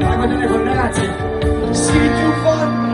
Vai con il telefono, ragazzi. See you fun.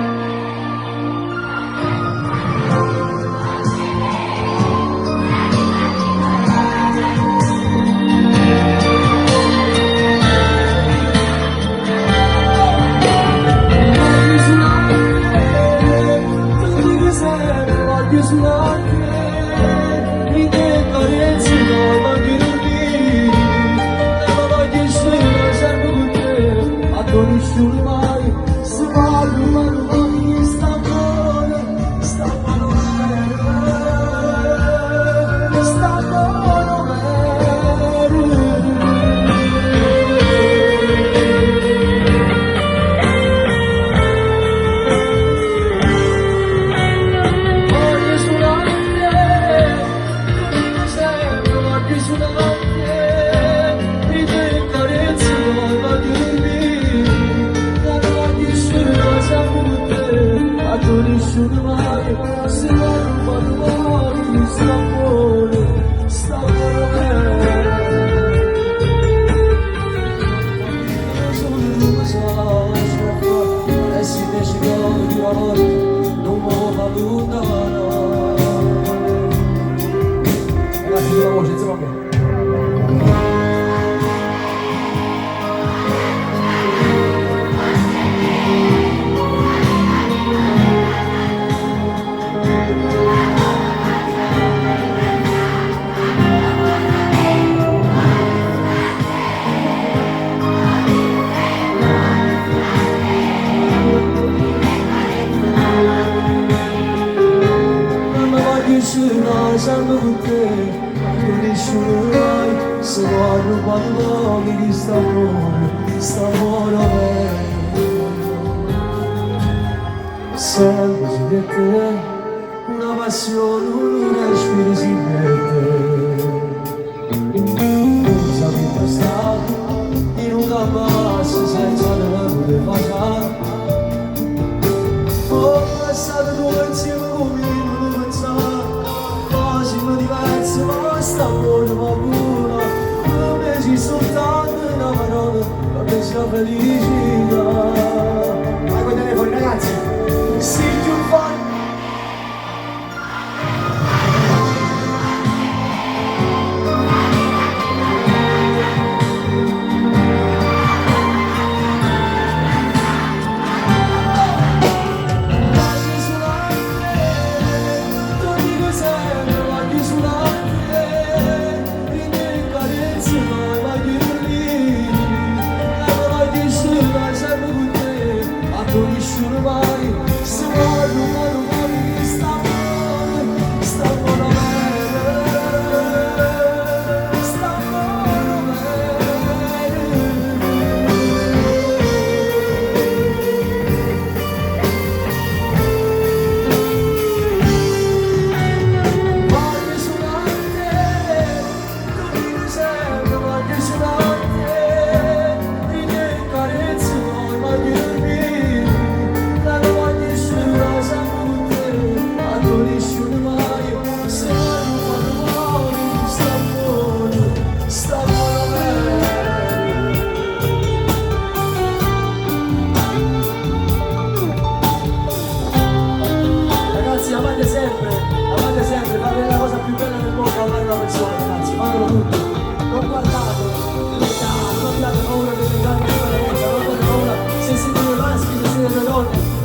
Sempre su di te, una passione, un respiro si mette. Siamo stati in un campasso senza nemmeno passare. Ho passato due insieme come non pensare. Facciamo diverse, ma stiamo in paura. Come ci soltanto una parola, perché sia felicità. Vai con il telefono, ragazzi. See you fun.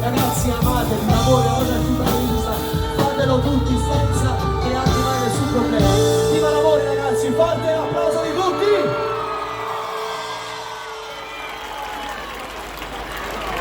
Ragazzi, amate, l'amore, cosa più bella, fatelo tutti.